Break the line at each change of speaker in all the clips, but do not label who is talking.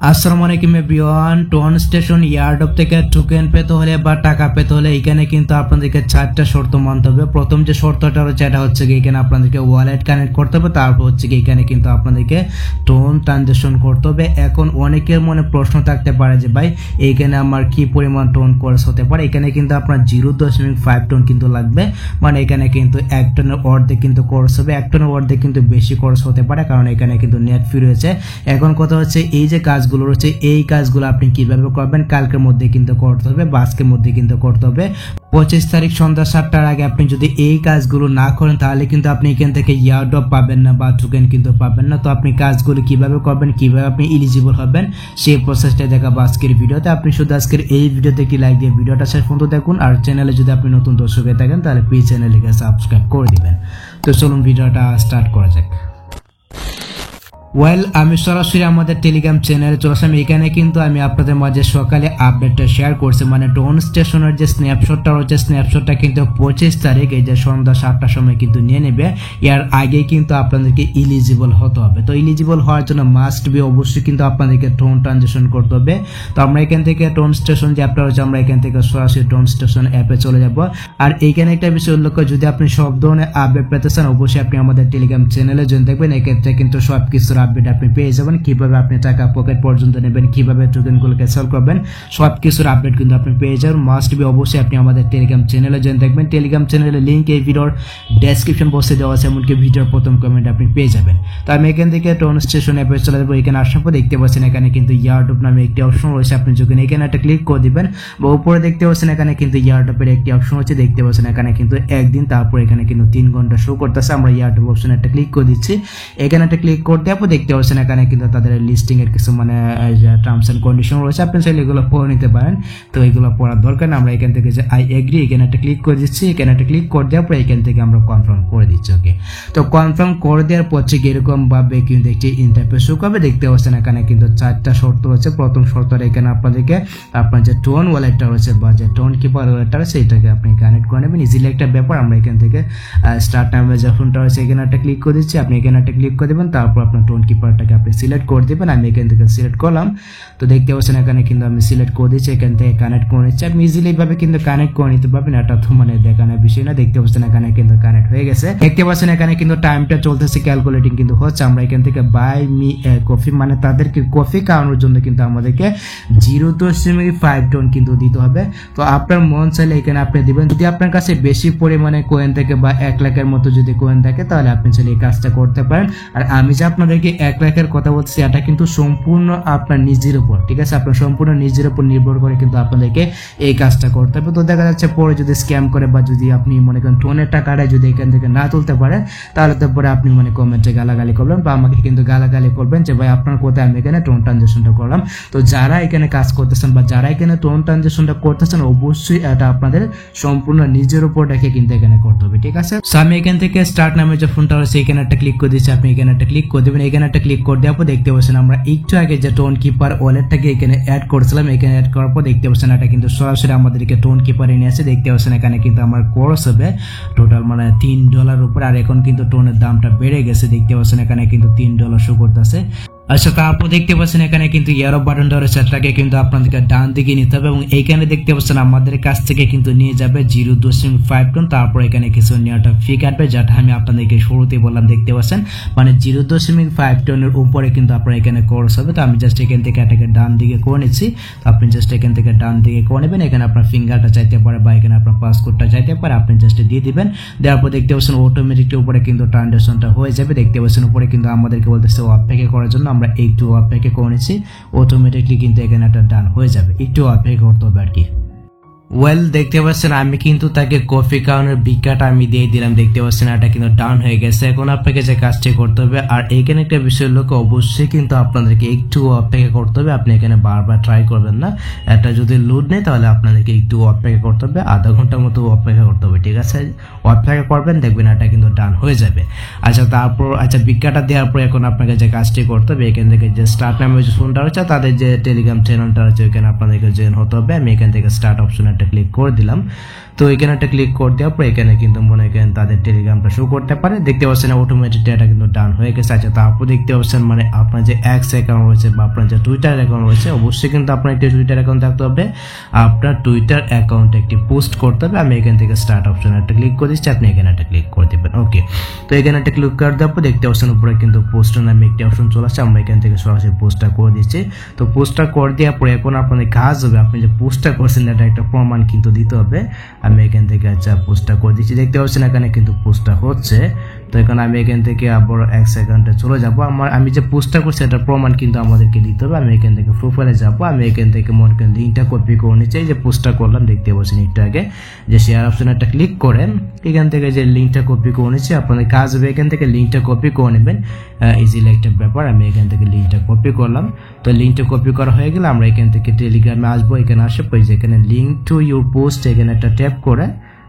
আসসালামু আলাইকুম everyone. Tone station ইয়ারডপ থেকে টোকেন পেতে হলে বা টাকা পেতে হলে এখানে কিন্তু আপনাদেরকে 4টা শর্ত মানতে হবে। প্রথম যে শর্তটা রয়েছে এটা হচ্ছে কি এখানে আপনাদেরকে ওয়ালেট কানেক্ট করতে হবে, তারপর হচ্ছে কি এখানে কিন্তু আপনাদেরকে টোন ট্রানজাকশন করতে হবে। এখন অনেকের মনে প্রশ্ন থাকতে পারে যে ভাই এইখানে আমার কি পরিমাণ টোন খরচ হতে পারে। এখানে কিন্তু আপনার 0.5 টোন কিন্তু লাগবে, মানে এখানে কিন্তু 1 টোনের অর্ধেক কিন্তু খরচ হবে। 1 টোনের অর্ধেক কিন্তু বেশি খরচ হতে পারে, কারণ এখানে কিন্তু নেট ফ্রি রয়েছে। এখন কথা হচ্ছে এই যে কাজগুলো রয়েছে এই কাজগুলো আপনি কিভাবে করবেন, কালকের মধ্যে কিন্তু করতে হবে বা আজকের মধ্যে কিন্তু করতে হবে। 25 তারিখ সন্ধ্যা 7টার আগে আপনি যদি এই কাজগুলো না করেন তাহলে কিন্তু আপনি এখান থেকে ইয়ারড্রপ পাবেন না বা টোকেন কিন্তু পাবেন না। তো আপনি কাজগুলো কিভাবে করবেন, কিভাবে আপনি এলিজিবল হবেন সেই প্রসেসটা দেখাবো আজকের ভিডিওতে। আপনি শুধু আজকের এই ভিডিওতে কি লাইক দিয়ে ভিডিওটা শেষ পর্যন্ত দেখুন, আর চ্যানেলে যদি আপনি নতুন দর্শক হয়ে থাকেন তাহলে প্লিজ চ্যানেলটিকে সাবস্ক্রাইব করে দিবেন। তো চলুন ভিডিওটা স্টার্ট করা যাক। আমি সরাসরি আমাদের টেলিগ্রাম চ্যানেলে চলে আসলাম। এখানে কিন্তু আমি আপনাদের মাঝে সকালে আপডেটটা শেয়ার করছি, মানে টোন স্টেশনের যে স্ন্যাপশটটা রয়েছে স্ন্যাপশটটা কিন্তু 25 তারিখ এই যে সন্ধ্যা 7টার সময় কিন্তু নিয়ে নেবে। এর আগে কিন্তু আপনাদেরকে ইলিজিবল হতে হবে। তো ইলিজিবল হওয়ার জন্য মাস্ট বি অবশ্যই কিন্তু আপনাদেরকে টোন ট্রানজাকশন করতে হবে। তো আমরা এখান থেকে টোন স্টেশন যে অ্যাপটা রয়েছে আমরা এখান থেকে সরাসরি টোন স্টেশন অ্যাপে চলে যাব। আর এইখানে একটা বিষয় উল্লেখ করে, যদি আপনি সব ধরনের আপডেট পেতে চান অবশ্যই আপনি আমাদের টেলিগ্রাম চ্যানেলে জয়েন থাকবেন। এক্ষেত্রে কিন্তু সব কিছুর আপডেট আপনি পেয়ে যাবেন, কিভাবে আপনি টাকা পকেট পর্যন্ত নেবেন, কিভাবে টোকেনগুলোকে সেল করবেন, সব কিছুর আপডেট কিন্তু আপনি পেয়ে যাবেন। মাস্ট বি অবশ্যই আপনি আমাদের টেলিগ্রাম চ্যানেলে জয়েন থাকবেন। টেলিগ্রাম চ্যানেলের লিঙ্ক এই ভিডিওর ডেসক্রিপশন বক্সে দেওয়া আছে, এমনকি ভিডিওর প্রথম কমেন্ট আপনি পেয়ে যাবেন। তো আমি এখান থেকে টোন স্টেশন অ্যাপে চলে যাবো। এখানে আসার পর দেখতে পাচ্ছেন এখানে কিন্তু ইয়ারড্রপ নামে একটি অপশন রয়েছে। আপনি যখন এখানে একটা ক্লিক করে দিবেন বা উপরে দেখতে পাচ্ছেন এখানে কিন্তু ইয়ারড্রপের একটি অপশন রয়েছে। দেখতে পাচ্ছেন এখানে কিন্তু একদিন, তারপর এখানে কিন্তু 3 ঘন্টা শো করতেছে। আমরা ইয়ারড্রপ অপশনে একটা ক্লিক করে দিচ্ছি। এখানে একটা ক্লিক করে দেওয়ার পর দেখতে পাচ্ছেন এখানে কিন্তু তাদের লিস্টিং এর কিছু মানে টার্মস এন্ড কন্ডিশন রয়েছে, আপনি চাইলে এগুলো পড়ে নিতে পারেন। তো এগুলো পড়ার দরকার না। আমরা এখান থেকে যে আই এগ্রি এখানে একটা ক্লিক করে দিচ্ছি। এখানে একটা ক্লিক করে দেওয়ার পর এখান থেকে আমরা কনফার্ম করে দিচ্ছি। ওকে, তো কনফার্ম করে দেওয়ার পর ঠিক এরকম ভাবে কিন্তু একটি ইন্টারফেস শো করবে। দেখতে পাচ্ছেন এখানে কিন্তু 4টা শর্ত রয়েছে। প্রথম শর্তটা এখানে আপনাদেরকে আপনার যে টোন ওয়ালেটটা রয়েছে বা যে টোন কিপার ওয়ালেটটা রয়েছে এটাকে আপনি কানেক্ট করে নেবেন। ইজিলি একটা ব্যাপার। আমরা এখান থেকে স্টার্ট নামে যে ফোনটা রয়েছে এখানে একটা ক্লিক করে দিচ্ছি। আপনি এখানে একটা ক্লিক করে দেবেন, তারপর আপনার টোন কিপারটাকে আপনি সিলেক্ট করে দেবেন। আমি এখান থেকে সিলেক্ট করলাম। তো দেখতে পাচ্ছেন এখানে কিন্তু আমি সিলেক্ট করে দিচ্ছি, এখান থেকে কানেক্ট করে নিচ্ছি। আপনি ইজিলি এইভাবে কিন্তু কানেক্ট করে নিতে পারবেন, এটা তো মানে দেখানোর বিষয় না। দেখতে পাচ্ছেন এখানে কিন্তু কানেক্ট হয়ে গেছে। দেখতে পাচ্ছেন এখানে কিন্তু টাইমটা চলতেছে, ক্যালকুলেটিং কিন্তু হচ্ছে। আমরা এখান থেকে বাই মি কফি মানে তাদেরকে কফি খাওয়ানোর জন্য কিন্তু আমাদেরকে 0.5 টোন কিন্তু দিতে হবে। তো আপনার মন চাইলে এখানে আপনি দিবেন। যদি আপনার কাছে বেশি পরিমাণে কয়েন থাকে বা 1 লাখের মতো যদি কয়েন থাকে তাহলে আপনি চাইলে এই কাজটা করতে পারেন। আর আমি যে আপনাদেরকে 1 লাখের কথা বলছি এটা কিন্তু সম্পূর্ণ আপনার নিজের উপর, ঠিক আছে? আপনার সম্পূর্ণ নিজের উপর নির্ভর করে কিন্তু আপনাদেরকে এই কাজটা করতে হবে। তো দেখা যাচ্ছে পরে যদি স্ক্যাম করে বা যদি আপনি মনে করেন টোনের টাকাটা যদি এখান থেকে না তুলতে পারেন তাহলে তো পরে আপনি মানে কমেন্টে গালাগালি করবেন বা আমাকে কিন্তু গালাগালি করবেন যে ভাই আপনার কোথায় আমি এখানে টোন ট্রানজাকশনটা করলাম। তো যারা এখানে কাজ করতেছেন বা যারা এখানে টোন ট্রানজাকশনটা করতেছেন অবশ্যই এটা আপনাদের সম্পূর্ণ নিজের উপর রেখে কিন্তু এখানে করতে হবে, ঠিক আছে? সো আমি এখান থেকে স্টার্ট নামে যে ফোনটা রয়েছে এখানে একটা ক্লিক করে দিচ্ছি। আপনি এখানে একটা ক্লিক করে দেবেন। এখানে একটা ক্লিক করে দেওয়ার পর দেখতে পাচ্ছেন আমরা একটু আগে যে টোন কিপার ওয়ালেটটাকে এখানে অ্যাড করেছিলাম, এখানে অ্যাড করার পর দেখতে পাচ্ছেন এটা কিন্তু সরাসরি আমাদেরকে টোন কিপারে নিয়ে আসে। দেখতে পাচ্ছেন এখানে কিন্তু আমার খরচ হবে টোটাল মানে $3 উপর। আর এখন কিন্তু টোনের দামটা বেড়ে গেছে। দেখতে পাচ্ছেন এখানে কিন্তু $3 শো করতেছে। আচ্ছা, তারপর দেখতে পাচ্ছেন এখানে কিন্তু ইয়ারো বাটনটা রয়েছে, সেটাকে কিন্তু আপনাদেরকে ডান দিকে নিতে হবে এবং এইখানে দেখতে পাচ্ছেন আমাদের কাছ থেকে কিন্তু নিয়ে যাবে 0.5 টোন। তারপর এখানে কিছু নেওয়াটা ফি কাটবে, যেটা আমি আপনাদেরকে শুরুতেই বললাম। দেখতে পাচ্ছেন মানে 0.5 টোনের উপরে কিন্তু আপনার এখানে খরচ হবে। তো আমি জাস্ট এখান থেকে এটাকে ডান দিকে করে নিচ্ছি। তো আপনি জাস্ট এখান থেকে ডান দিকে করে নেবেন। এখানে আপনার ফিঙ্গারটা চাইতে পারে বা এখানে আপনার পাসওয়ার্ডটা চাইতে পারে, আপনি জাস্ট দিয়ে দিবেন। দেওয়ার পর দেখতে পাচ্ছেন অটোমেটিকলি উপরে কিন্তু ট্রানজাকশনটা হয়ে যাবে। দেখতে পাচ্ছেন উপরে কিন্তু আমাদেরকে বলতেছে অপেক্ষা করার জন্য। আমরা একটু অপেক্ষা করেছি, অটোমেটিকলি কিন্তু এখানে একটা ডান হয়ে যাবে। একটু অপেক্ষা করতে হবে আর কি। দেখতে পাচ্ছেন আমি কিন্তু তাকে কফি খাওয়ানোর ভিক্ষাটা আমি দিয়ে দিলাম। দেখতে পাচ্ছেন এটা কিন্তু ডান হয়ে গেছে। এখন আপনাকে যে কাজটি করতে হবে, আর এইখানে একটা বিষয় লোক অবশ্যই কিন্তু আপনাদেরকে একটু অপেক্ষা করতে হবে। আপনি এখানে বারবার ট্রাই করবেন না। এটা যদি লোড নেই তাহলে আপনাদেরকে একটু অপেক্ষা করতে হবে, আধা ঘন্টার মতো অপেক্ষা করতে হবে, ঠিক আছে? অপেক্ষা করবেন, দেখবেন এটা কিন্তু ডান হয়ে যাবে। আচ্ছা, তারপর ভিক্ষাটা দেওয়ার পর এখন আপনাকে যে কাজটি করতে হবে এখান থেকে যে স্টার্ট নামে যে ফোনটা রয়েছে তাদের যে টেলিগ্রাম চ্যানেলটা রয়েছে ওইখানে আপনাদেরকে জয়েন হতে হবে। আমি এখান থেকে স্টার্ট অপশনে একটা ক্লিক করে দিলাম। তো এখানে একটা ক্লিক করে দেওয়ার পর এখানে কিন্তু মনে করেন তাদের টেলিগ্রামটা শো করতে পারে, দেখতে পাচ্ছেন অটোমেটিক এটা কিন্তু ডান হয়ে গেছে। আচ্ছা, তারপর দেখতে পাচ্ছেন মানে আপনার যে এক্স অ্যাকাউন্ট রয়েছে বা আপনার যে টুইটার অ্যাকাউন্ট রয়েছে, অবশ্যই কিন্তু আপনার একটি টুইটার অ্যাকাউন্ট থাকতে হবে। আপনার টুইটার অ্যাকাউন্টে একটি পোস্ট করতে হবে। আমি এখান থেকে স্টার্ট অপশন একটা ক্লিক করে দিচ্ছি, আপনি এখানে একটা ক্লিক করে দেবেন। ওকে, তো এখানে একটা ক্লিক করে দেওয়ার পর দেখতে পাচ্ছেন উপরে কিন্তু পোস্টার নামে একটি অপশন চলে আসছে। আমরা এখান থেকে সরাসরি পোস্টটা করে দিচ্ছি। তো পোস্টটা করে দেওয়ার পরে এখন আপনাদের কাজ হবে, আপনি যে পোস্টটা করছেন এটা একটা প্রমাণ কিন্তু দিতে হবে। আমি এখান থেকে পোস্টটা করে দিচ্ছি, দেখতে পাচ্ছেন এখানে কিন্তু পোস্টটা হচ্ছে। তো এখন আমি এখান থেকে আবার এক সেকেন্ডে চলে যাব। আমি যে পোস্টটা করছি এটার প্রমাণ কিন্তু আমাদেরকে দিতে হবে। আমি এখান থেকে প্রোফাইলে যাব, আমি এখান থেকে মনে করেন লিঙ্কটা কপি করে নিচ্ছি। এই যে পোস্টটা করলাম দেখতে পাচ্ছেন একটু আগে, যে শেয়ার অপশনে একটা ক্লিক করে এখান থেকে যে লিঙ্কটা কপি করে নিচ্ছি। আপনাদের কাজ হবে এখান থেকে লিঙ্কটা কপি করে নেবেন, ইজিলি একটা ব্যাপার। আমি এখান থেকে লিঙ্কটা কপি করলাম। তো লিঙ্কটা কপি করা হয়ে গেলে আমরা এখান থেকে টেলিগ্রামে আসবো। এখানে আসে পরে যেখানে লিঙ্ক টু ইউর পোস্ট এখানে একটা ট্যাপ করে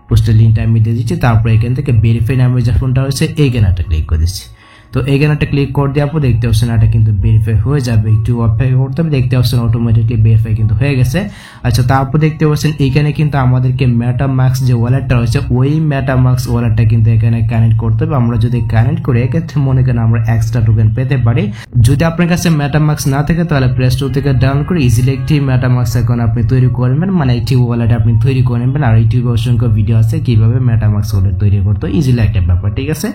পোস্টের লিঙ্কটা আমি দিয়ে দিচ্ছি। তারপরে এখান থেকে ভেরিফাই নামে যে ফোনটা হয়েছে এইখানে একটা ক্লিক করে দিচ্ছি। তো এইখানে একটা ক্লিক করে দেওয়ার পর দেখতে পাচ্ছেন এটা কিন্তু ভেরিফাই হয়ে যাবে, একটু অপেক্ষা করতে হবে। দেখতে পাচ্ছেন অটোমেটিকলি ভেরিফাই কিন্তু হয়ে গেছে। আচ্ছা, তারপর দেখতে পাচ্ছেন এইখানে কিন্তু আমাদেরকে মেটামাস্ক যে ওয়ালেটটা রয়েছে ওই মেটামাস্ক ওয়ালেটটা কিন্তু এখানে কানেক্ট করতে হবে। আমরা যদি কানেক্ট করি এক্ষেত্রে মনে করেন আমরা এক্সট্রা টোকেন পেতে পারি। যদি আপনার কাছে মেটামাস্ক না থাকে তাহলে প্লে স্টোর থেকে ডাউনলোড করে ইজিলি একটি মেটামাস্ক অ্যাকাউন্ট আপনি তৈরি করবেন, মানে একটি ওয়ালেট আপনি তৈরি করে নেবেন। আর ইউটিউবে অসংখ্য ভিডিও আছে কিভাবে মেটামাস্ক ওয়ালেট তৈরি করতে, ইজিলি একটা ব্যাপার, ঠিক আছে।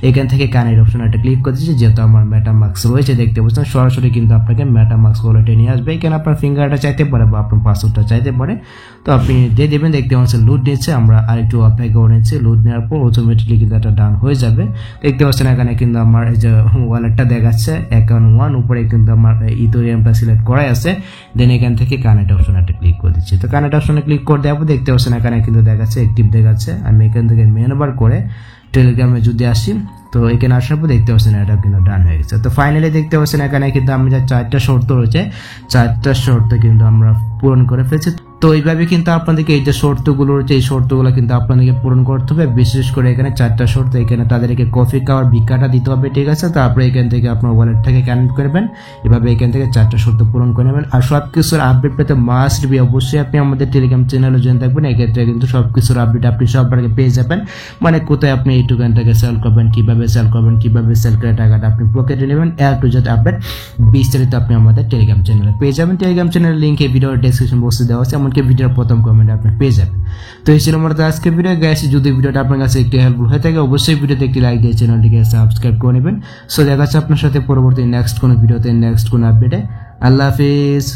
এখান থেকে কানেক্ট অপশন একটা ক্লিক করে দিচ্ছি। যেহেতু আমার মেটামাস্ক রয়েছে দেখতে পাচ্ছেন সরাসরি কিন্তু আপনাকে মেটামাস্ক ওয়ালেটে নিয়ে আসবে। এখানে আপনার ফিঙ্গারটা চাইতে পারে বা আপনার পাসওয়ার্ডটা চাইতে পারে, তো আপনি দিয়ে দেবেন। দেখতে পাচ্ছেন লুট নিচ্ছে, আমরা আরেকটু অপেক্ষা করে নিচ্ছি। লুট নেওয়ার পর অটোমেটিকলি কিন্তু এটা ডান হয়ে যাবে। দেখতে পাচ্ছেন এখানে কিন্তু আমার এই যে ওয়ালেটটা দেখাচ্ছে অ্যাকাউন্ট 1, উপরে কিন্তু আমার ইথেরিয়ামটা সিলেক্ট করাই আছে। দেন এখান থেকে কানেক্ট অপশন একটা ক্লিক করে দিচ্ছি। তো কানেক্ট অপশনে ক্লিক করে দেওয়ার পর দেখতে পাচ্ছেন এখানে কিন্তু দেখাচ্ছে অ্যাক্টিভ দেখাচ্ছে। আমি এখান থেকে মেনু বার করে টেলিগ্রামে যদি আসি, তো এখানে আসার পর দেখতে পাচ্ছেন এটা কিন্তু ডান হয়ে গেছে। তো ফাইনালি দেখতে পাচ্ছেন এখানে কিন্তু আমি যে 4টা শর্ত রয়েছে 4টা শর্ত কিন্তু আমরা পূরণ করে ফেলেছি। তো এইভাবে কিন্তু আপনাদেরকে এই যে শর্তগুলো রয়েছে এই শর্তগুলো কিন্তু আপনাদেরকে পূরণ করতে হবে। বিশেষ করে এখানে 4টা শর্ত, এখানে তাদেরকে কফি খাওয়ার ভিক্ষাটা দিতে হবে, ঠিক আছে। তারপরে এখান থেকে আপনার ওয়ালেটটাকে কানেক্ট করবেন, এভাবে এখান থেকে 4টা শর্ত পূরণ করে নেবেন। আর সবকিছুর আপডেট পেতে মাস্ট বি অবশ্যই আপনি আমাদের টেলিগ্রাম চ্যানেলে জয়েন থাকবেন। এক্ষেত্রে কিন্তু সবকিছুর আপডেট আপনি সবার আগে পেয়ে যাবেন, মানে কোথায় আপনি এই টোকেনটাকে সেল করবেন, কিভাবে সেল করবেন, কিভাবে সেল করে টাকাটা আপনি পকেটে নেবেন, টু জেড আপডেট বিস্তারিত আপনি আমাদের টেলিগ্রাম চ্যানেলে পেয়ে যাবেন। টেলিগ্রাম চ্যানেলের লিঙ্ক এই ভিডিওর ডেসক্রিপশন বক্সে দেওয়া আছে, এমনকি ভিডিওর প্রথম কমেন্টে আপনি পেয়ে যাবেন। তো এই ছিল আমাদের আজকের ভিডিও গাইস। যদি ভিডিওটা আপনার কাছে একটু হেল্পফুল হয়ে থাকে অবশ্যই ভিডিওতে একটি লাইক দিয়ে চ্যানেলটিকে সাবস্ক্রাইব করে নেবেন। সো দেখা যাচ্ছে আপনার সাথে পরবর্তী নেক্সট কোনো ভিডিওতে নেক্সট কোনো আপডেটে। আল্লাহ হাফিজ।